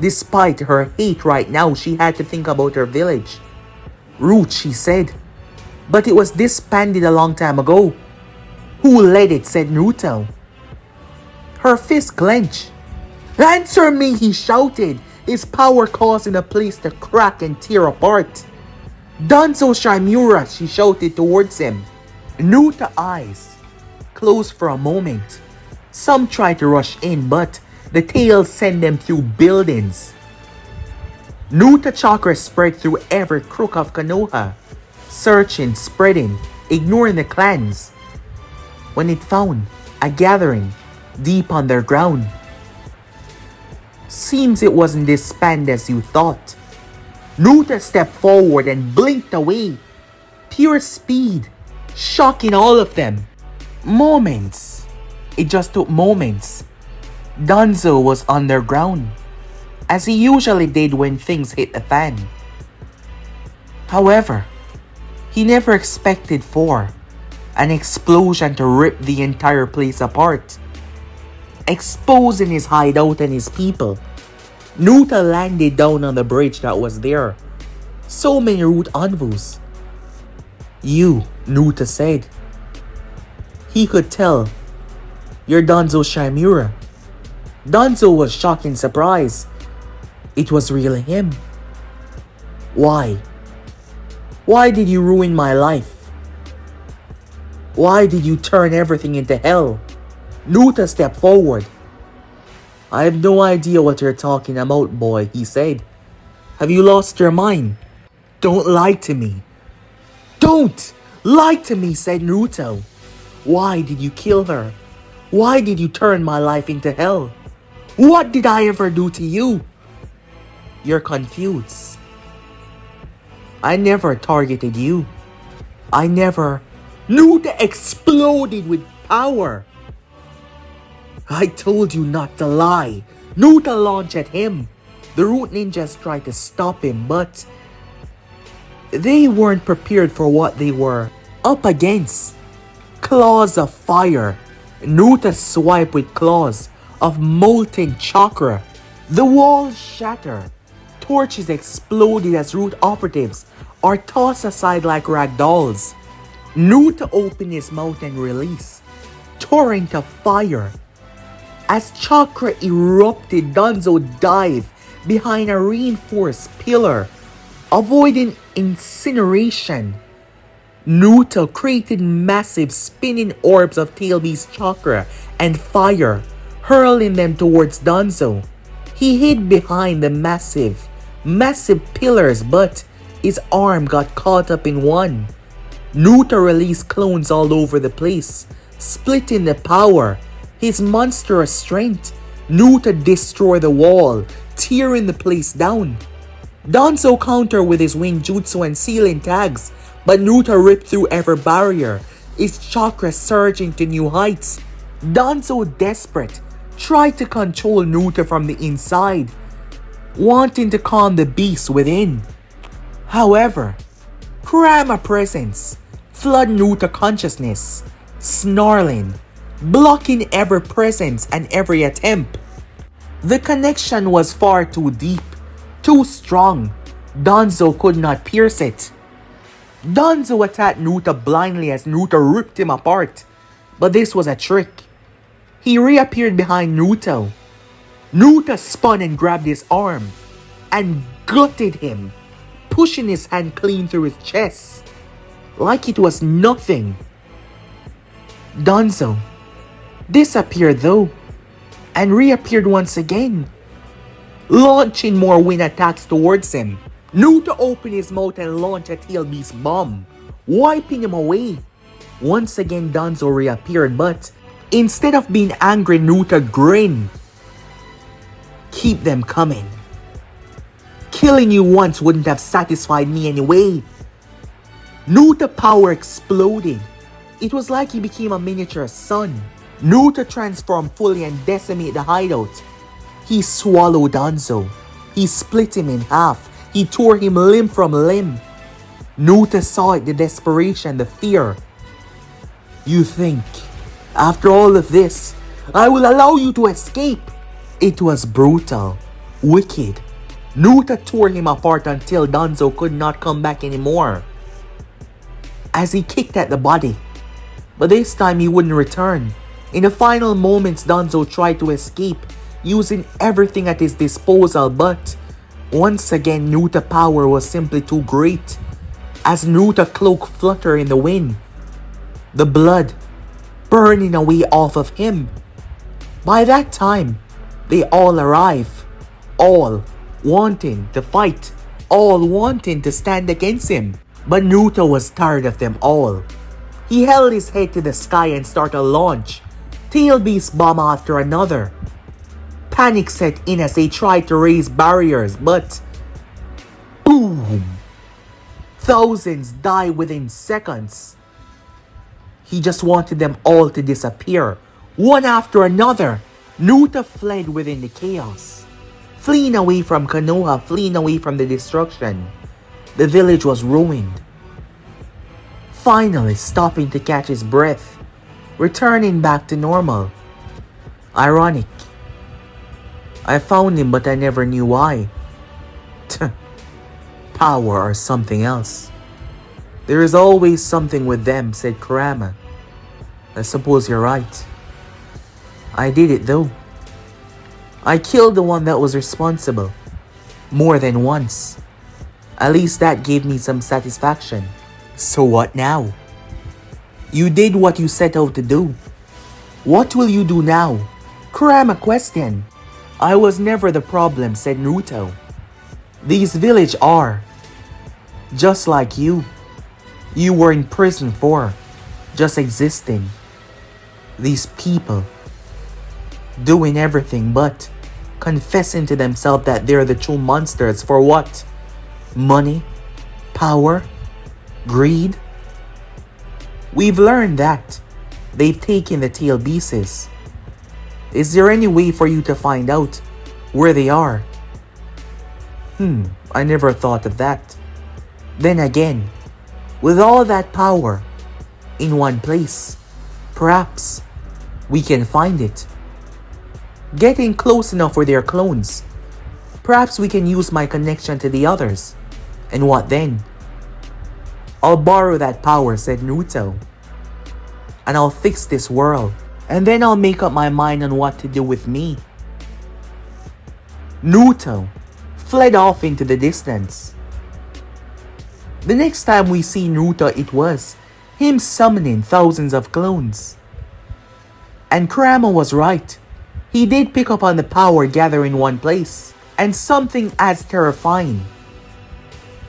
Despite her hate right now, she had to think about her village. Root, she said. But it was disbanded a long time ago. Who led it, said Naruto. Her fist clenched. Answer me, he shouted, his power causing the place to crack and tear apart. Danzo Shimura, she shouted towards him. Naruto's eyes closed for a moment. Some tried to rush in, but the tails sent them through buildings. Naruto chakra spread through every crook of Konoha, searching, spreading, ignoring the clans. When it found a gathering deep underground. Seems it wasn't disbanded as you thought. Naruto stepped forward and blinked away. Pure speed, shocking all of them. Moments. It just took moments. Danzo was underground, as he usually did when things hit the fan. However, he never expected for an explosion to rip the entire place apart, exposing his hideout and his people. Naruto landed down on the bridge that was there. So many root Anvus. You, Naruto said. He could tell. You're Danzo Shimura. Danzo was shocked and surprised. It was really him. Why? Why did you ruin my life? Why did you turn everything into hell? Naruto stepped forward. I have no idea what you're talking about, boy, he said. Have you lost your mind? Don't lie to me. Don't lie to me, said Naruto. Why did you kill her? Why did you turn my life into hell? What did I ever do to you? You're confused. I never targeted you. I never... Naruto exploded with power. I told you not to lie. Naruto launched at him. The root ninjas tried to stop him, but they weren't prepared for what they were up against. Claws of fire. Naruto swiped with claws of molten chakra. The walls shattered. Torches exploded as root operatives are tossed aside like rag dolls. Naruto opened his mouth and released torrent of fire. As chakra erupted, Danzo dived behind a reinforced pillar, avoiding incineration. Naruto created massive spinning orbs of tail beast chakra and fire, hurling them towards Danzo. He hid behind the massive pillars, but his arm got caught up in one. Naruto released clones all over the place, splitting the power. His monstrous strength. Naruto destroyed the wall, tearing the place down. Danzo countered with his wing jutsu and sealing tags, but Naruto ripped through every barrier, his chakra surging to new heights. Danzo, desperate, tried to control Naruto from the inside, wanting to calm the beast within. However, Kurama presence flooded Naruto consciousness, snarling, blocking every presence and every attempt. The connection was far too deep, too strong. Danzo could not pierce it. Danzo attacked Naruto blindly as Naruto ripped him apart, but this was a trick. He reappeared behind Naruto. Naruto spun and grabbed his arm and gutted him, pushing his hand clean through his chest like it was nothing. Danzo disappeared though, and reappeared once again, launching more wind attacks towards him. Naruto opened his mouth and launched a tail beast bomb, wiping him away. Once again Danzo reappeared, but instead of being angry, Naruto grinned. Keep them coming. Killing you once wouldn't have satisfied me anyway. Naruto power exploded. It was like he became a miniature sun. Naruto transformed fully and decimated the hideout. He swallowed Danzo. He split him in half. He tore him limb from limb. Naruto saw it, the desperation, the fear. You think, after all of this, I will allow you to escape? It was brutal, wicked. Naruto tore him apart until Danzo could not come back anymore. As he kicked at the body, but this time he wouldn't return. In the final moments, Danzo tried to escape, using everything at his disposal, but once again Naruto's power was simply too great. As Naruto's cloak fluttered in the wind, the blood burning away off of him. By that time, they all arrived, all wanting to fight, all wanting to stand against him. But Naruto was tired of them all. He held his head to the sky and started a launch, tail beast bomb after another. Panic set in as they tried to raise barriers, but boom! Thousands died within seconds. He just wanted them all to disappear, one after another. Naruto fled within the chaos, fleeing away from Konoha, fleeing away from the destruction. The village was ruined. Finally stopping to catch his breath, returning back to normal. Ironic. I found him, but I never knew why. Power or something else. There is always something with them, said Kurama. I suppose you're right. I did it though. I killed the one that was responsible. More than once. At least that gave me some satisfaction. So what now? You did what you set out to do. What will you do now? Kurama questioned. I was never the problem, said Naruto. These villages are. Just like you. You were in prison for just existing. These people doing everything but confessing to themselves that they're the true monsters for what? Money? Power? Greed? We've learned that they've taken the tail beasts. Is there any way for you to find out where they are? I never thought of that. Then again, with all that power in one place, perhaps we can find it. Getting close enough for their clones. Perhaps we can use my connection to the others. And what then? I'll borrow that power, said Naruto. And I'll fix this world. And then I'll make up my mind on what to do with me. Naruto fled off into the distance. The next time we see Naruto, it was him summoning thousands of clones. And Kurama was right. He did pick up on the power gathered in one place. And something as terrifying.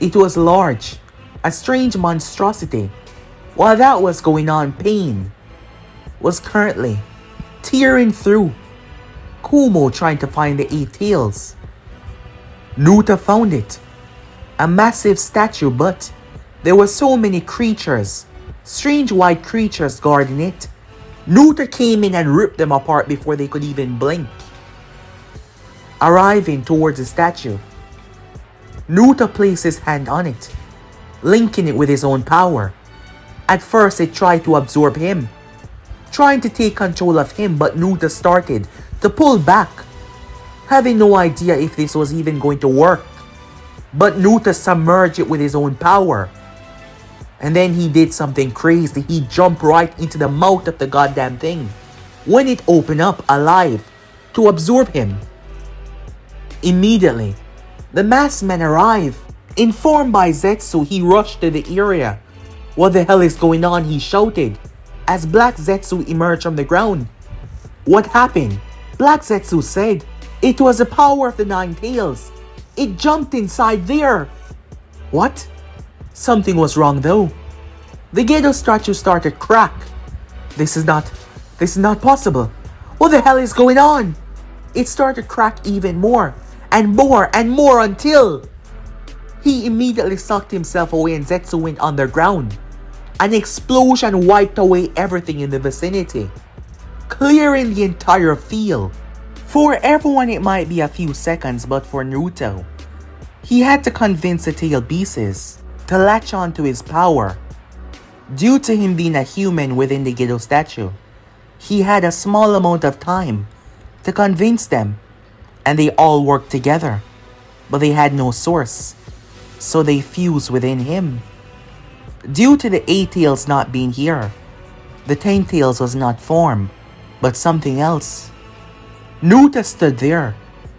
It was large, a strange monstrosity. While that was going on, pain was currently tearing through Kumo trying to find the 8 tails. Naruto found it. A massive statue, but there were so many creatures, strange white creatures guarding it. Naruto came in and ripped them apart before they could even blink. Arriving towards the statue, Naruto placed his hand on it, linking it with his own power. At first it tried to absorb him, trying to take control of him, but Naruto started to pull back, having no idea if this was even going to work. But Naruto submerged it with his own power. And then he did something crazy. He jumped right into the mouth of the goddamn thing when it opened up alive to absorb him. Immediately, the masked man arrived. Informed by Zetsu, he rushed to the area. What the hell is going on? He shouted as Black Zetsu emerged from the ground. What happened? Black Zetsu said, it was the power of the 9 tails. It jumped inside there. What? Something was wrong though. The Gedo statue started to crack. This is not possible. What the hell is going on? It started to crack even more and more and more until he immediately sucked himself away and Zetsu went underground. An explosion wiped away everything in the vicinity, clearing the entire field. For everyone it might be a few seconds, but for Naruto, he had to convince the tail beasts to latch on to his power. Due to him being a human within the Gedo statue, he had a small amount of time to convince them, and they all worked together, but they had no source, so they fused within him. Due to the 8 tails not being here, the 10 tails was not formed, but something else. Naruto stood there,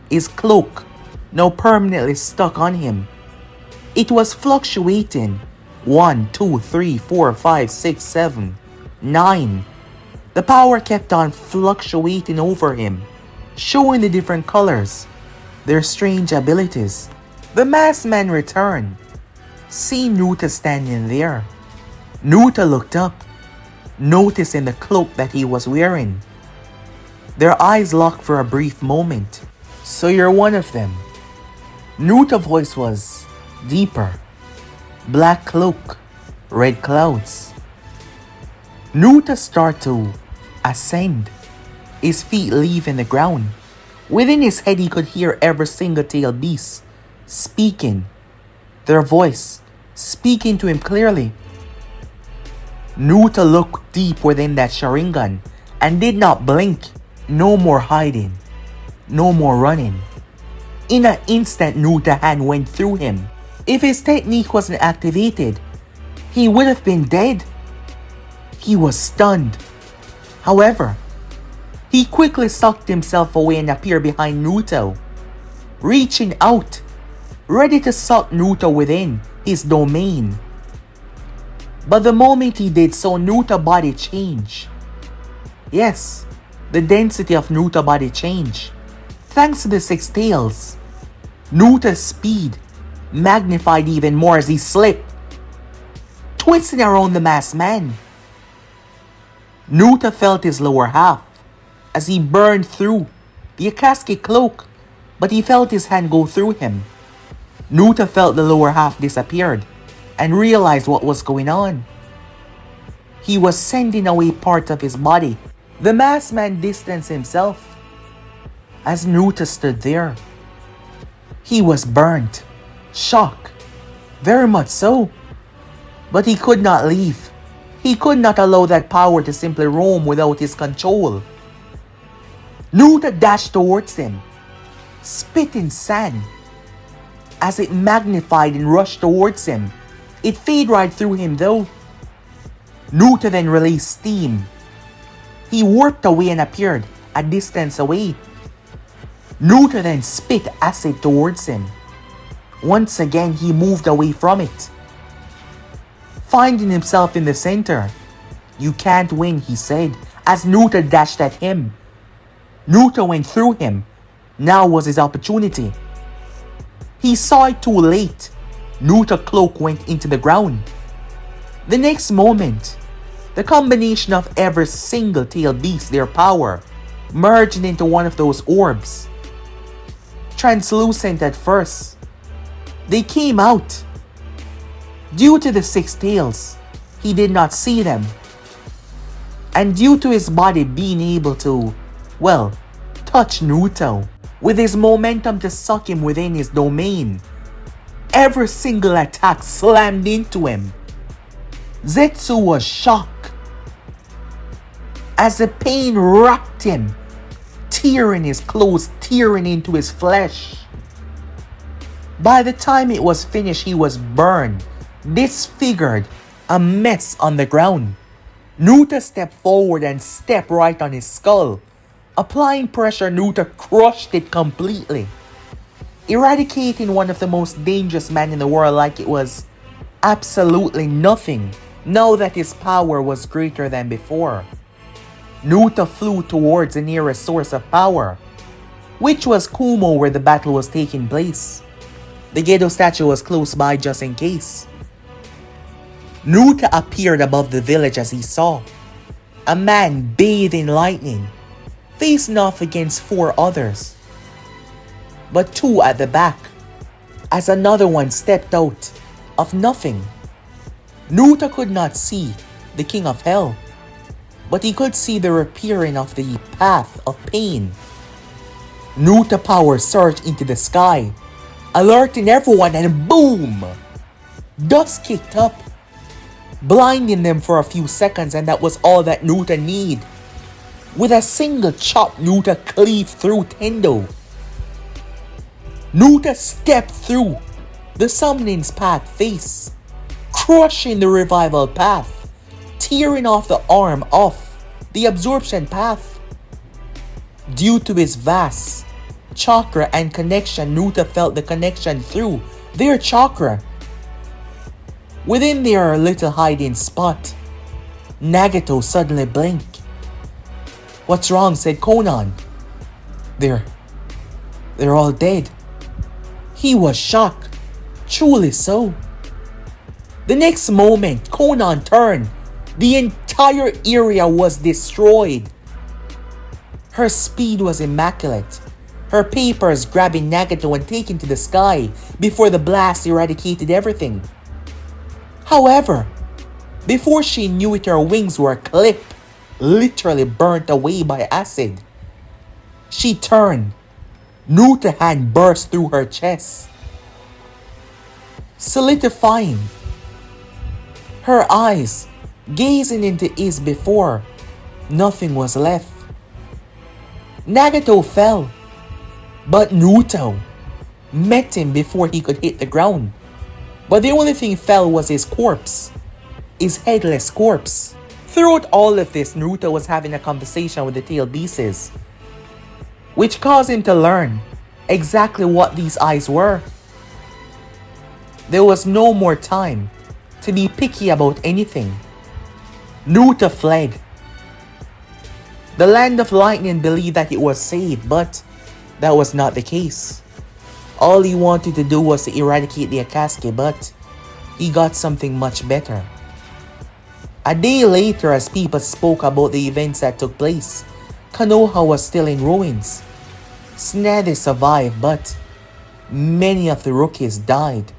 his cloak now permanently stuck on him. It was fluctuating. 1, 2, 3, 4, 5, 6, 7, 9. The power kept on fluctuating over him, showing the different colors, their strange abilities. The masked man returned, seeing Naruto standing there. Naruto looked up, noticing the cloak that he was wearing. Their eyes locked for a brief moment. So you're one of them. Naruto's voice was deeper. Black cloak, red clouds. Naruto started to ascend, his feet leaving the ground. Within his head he could hear every single tail beast speaking, their voice speaking to him clearly. Naruto looked deep within that Sharingan and did not blink. No more hiding, no more running. In an instant, Naruto's hand went through him. If his technique wasn't activated, he would have been dead. He was stunned. However, he quickly sucked himself away and appeared behind Naruto, reaching out, ready to suck Naruto within his domain. But the moment he did so, Naruto's body changed. Yes, the density of Naruto's body changed. Thanks to the 6 tails, Naruto's speed magnified even more as he slipped, twisting around the masked man. Naruto felt his lower half as he burned through the Akatsuki cloak, but he felt his hand go through him. Naruto felt the lower half disappeared and realized what was going on. He was sending away parts of his body. The masked man distanced himself as Naruto stood there. He was burnt. Shock. Very much so. But he could not leave. He could not allow that power to simply roam without his control. Naruto dashed towards him, spitting sand. As it magnified and rushed towards him, it faded right through him though. Naruto then released steam. He warped away and appeared a distance away. Naruto then spit acid towards him. Once again, he moved away from it. Finding himself in the center. You can't win, he said, as Naruto dashed at him. Naruto went through him. Now was his opportunity. He saw it too late. Naruto's cloak went into the ground. The next moment, the combination of every single tail beast, their power, merged into one of those orbs. Translucent at first, they came out. Due to the 6 tails, he did not see them. And due to his body being able to, well, touch Naruto, with his momentum to suck him within his domain, every single attack slammed into him. Zetsu was shocked as the pain wrapped him, tearing his clothes, tearing into his flesh. By the time it was finished, he was burned, disfigured, a mess on the ground. Naruto stepped forward and stepped right on his skull. Applying pressure, Naruto crushed it completely, eradicating one of the most dangerous men in the world like it was absolutely nothing, now that his power was greater than before. Naruto flew towards the nearest source of power, which was Kumo, where the battle was taking place. The Gedo statue was close by just in case. Naruto appeared above the village as he saw a man bathed in lightning, facing off against 4 others, but 2 at the back, as another one stepped out of nothing. Naruto could not see the King of Hell, but he could see the appearing of the path of pain. Naruto power surged into the sky, alerting everyone, and boom! Dust kicked up, blinding them for a few seconds, and that was all that Naruto needed. With a single chop, Naruto cleaved through Tendo. Naruto stepped through the summoning's path face, crushing the revival path, tearing off the arm off the absorption path. Due to his vast chakra and connection, Naruto felt the connection through their chakra. Within their little hiding spot, Nagato suddenly blinked. "What's wrong?" said Konan. They're all dead." He was shocked. Truly so. The next moment, Konan turned. The entire area was destroyed. Her speed was immaculate. Her papers grabbing Nagato and taken to the sky before the blast eradicated everything. However, before she knew it, her wings were clipped, literally burnt away by acid. She turned. Naruto's hand burst through her chest, solidifying. Her eyes gazing into his before nothing was left. Nagato fell, but Naruto met him before he could hit the ground. But the only thing fell was his corpse, his headless corpse. Throughout all of this, Naruto was having a conversation with the tailed beasts, which caused him to learn exactly what these eyes were. There was no more time to be picky about anything. Naruto fled. The Land of Lightning believed that it was safe, but that was not the case. All he wanted to do was to eradicate the Akatsuki, but he got something much better. A day later, as people spoke about the events that took place, Konoha was still in ruins. Tsunade survived, but many of the rookies died.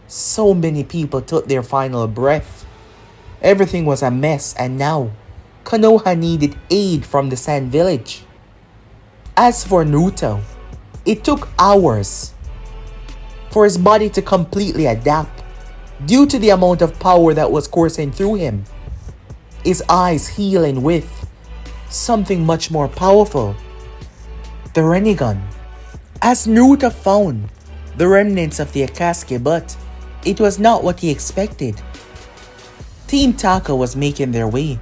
So many people took their final breath. Everything was a mess, and now Konoha needed aid from the Sand Village. As for Naruto, it took hours for his body to completely adapt due to the amount of power that was coursing through him. His eyes healing with something much more powerful, the Rinnegan. As Naruto found the remnants of the Akatsuki, but it was not what he expected. Team Taka was making their way.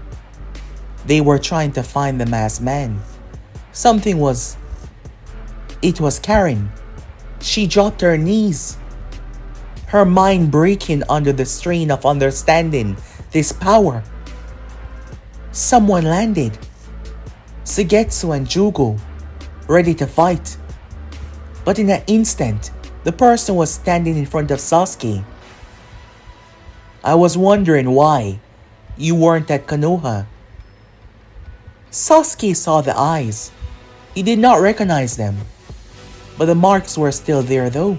They were trying to find the masked man. It was Karen. She dropped her knees, her mind breaking under the strain of understanding this power. Someone landed. Suigetsu and Jugo, ready to fight. But in an instant, the person was standing in front of Sasuke. I was wondering why you weren't at Konoha. Sasuke saw the eyes. He did not recognize them, but the marks were still there though.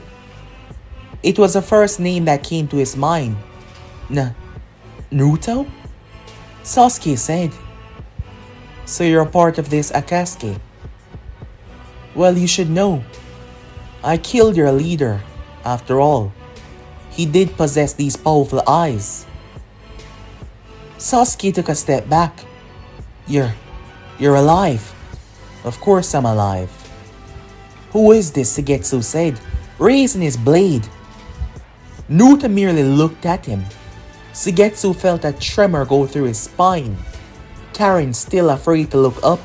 It was the first name that came to his mind. Naruto? Sasuke said. So you're a part of this Akatsuki? Well, you should know. I killed your leader, after all. He did possess these powerful eyes. Sasuke took a step back. You're alive. Of course I'm alive. Who is this? Suigetsu said, raising his blade. Naruto merely looked at him. Suigetsu felt a tremor go through his spine. Karen still afraid to look up.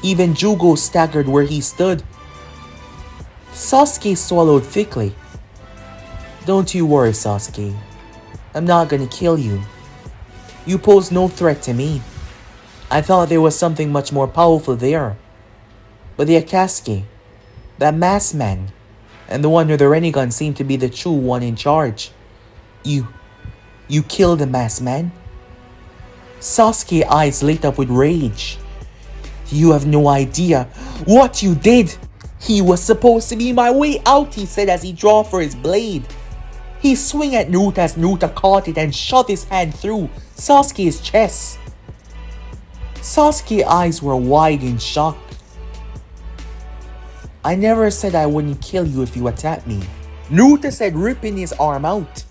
Even Jugo staggered where he stood. Sasuke swallowed thickly. Don't you worry, Sasuke. I'm not gonna kill you. You pose no threat to me. I thought there was something much more powerful there. But the Akatsuki, that masked man, and the one with the Rinnegan seemed to be the true one in charge. You killed the masked man? Sasuke's eyes lit up with rage. You have no idea what you did. He was supposed to be my way out, he said as he drew for his blade. He swung at Naruto as Naruto caught it and shoved his hand through Sasuke's chest. Sasuke's eyes were wide in shock. I never said I wouldn't kill you if you attacked me, Naruto said, ripping his arm out.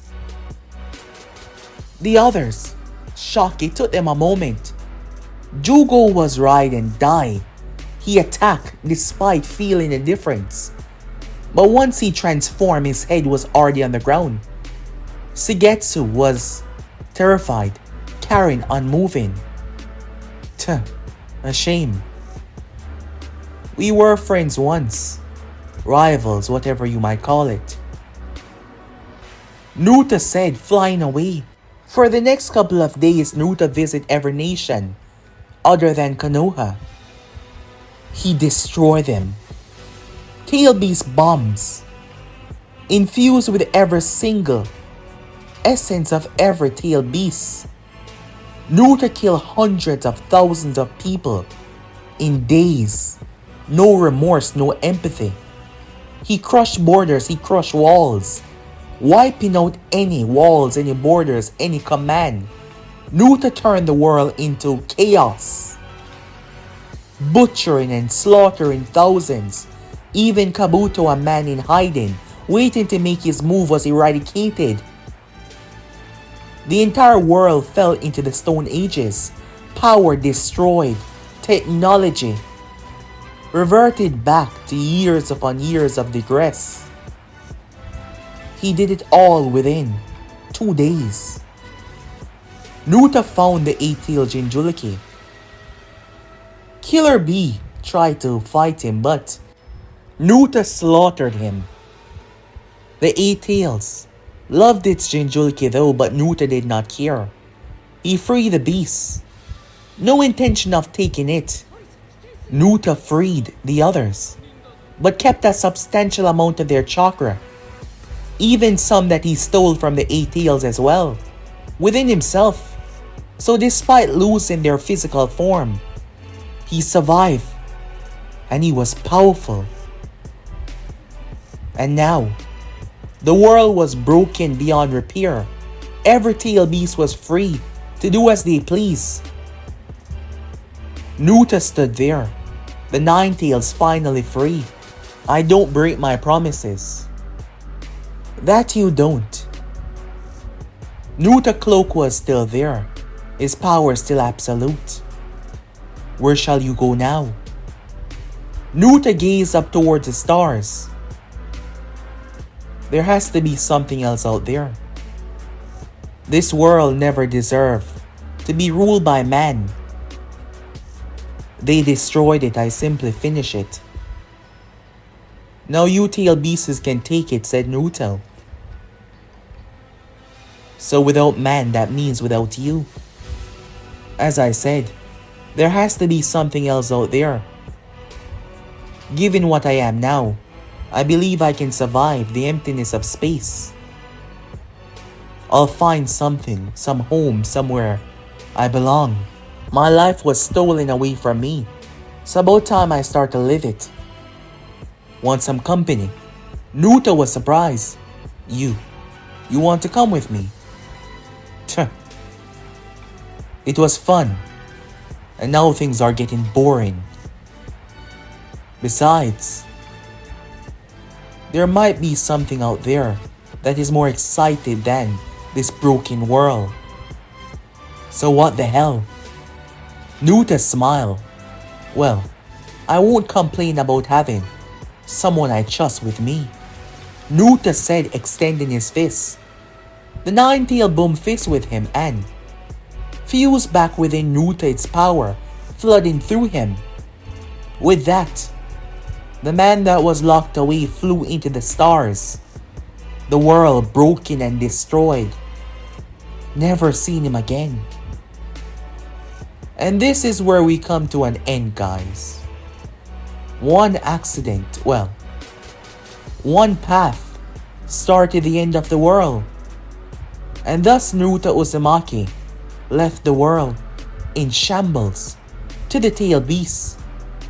The others, shocked, it took them a moment. Jugo was right and died. He attacked despite feeling the difference. But once he transformed, his head was already on the ground. Suigetsu was terrified, Karen unmoving. A shame. We were friends once. Rivals, whatever you might call it. Naruto said, flying away. For the next couple of days, Naruto visited every nation other than Konoha. He destroyed them. Tail Beast bombs, infused with every single essence of every Tail Beast. Naruto killed hundreds of thousands of people in days. No remorse, no empathy. He crushed borders, he crushed walls, wiping out any walls, any borders, any command. Naruto turned the world into chaos, butchering and slaughtering thousands. Even Kabuto, a man in hiding, waiting to make his move, was eradicated. The entire world fell into the Stone Ages. Power destroyed. Technology reverted back to years upon years of digress. He did it all within 2 days. Naruto found the 8-tailed Jinchuriki. Killer Bee tried to fight him, but Naruto slaughtered him. The 8-tails loved its Jinchuriki though, but Naruto did not care. He freed the beast. No intention of taking it. Naruto freed the others, but kept a substantial amount of their chakra. Even some that he stole from the 8-tails as well, within himself. So despite losing their physical form, he survived, and he was powerful. And now, the world was broken beyond repair. Every tail beast was free to do as they please. Naruto stood there, the 9 tails finally free. I don't break my promises. That you don't. Naruto's cloak was still there, his power still absolute. Where shall you go now? Naruto gazed up towards the stars. There has to be something else out there. This world never deserved to be ruled by man. They destroyed it, I simply finish it. Now you tail beasts can take it, said Naruto. So without man, that means without you. As I said, there has to be something else out there. Given what I am now, I believe I can survive the emptiness of space. I'll find something, some home, somewhere I belong. My life was stolen away from me. It's about time I start to live it. Want some company? Naruto was surprised. You want to come with me? Tch. It was fun. And now things are getting boring. Besides, there might be something out there that is more excited than this broken world. So what the hell? Naruto smiled. Well, I won't complain about having someone I trust with me. Naruto said, extending his fist. The nine-tailed boom fist with him and fused back within Naruto its power, flooding through him. With that, the man that was locked away flew into the stars. The world broken and destroyed. Never seen him again. And this is where we come to an end, guys. One accident, well, one path started the end of the world. And thus Naruto Uzumaki left the world in shambles to the tail beasts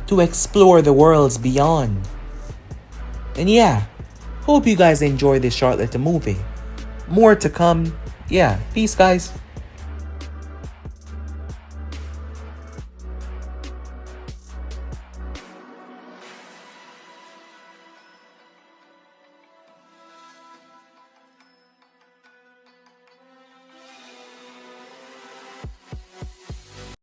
to explore the worlds beyond. And yeah, hope you guys enjoyed this short little movie. More to come. Yeah, peace guys.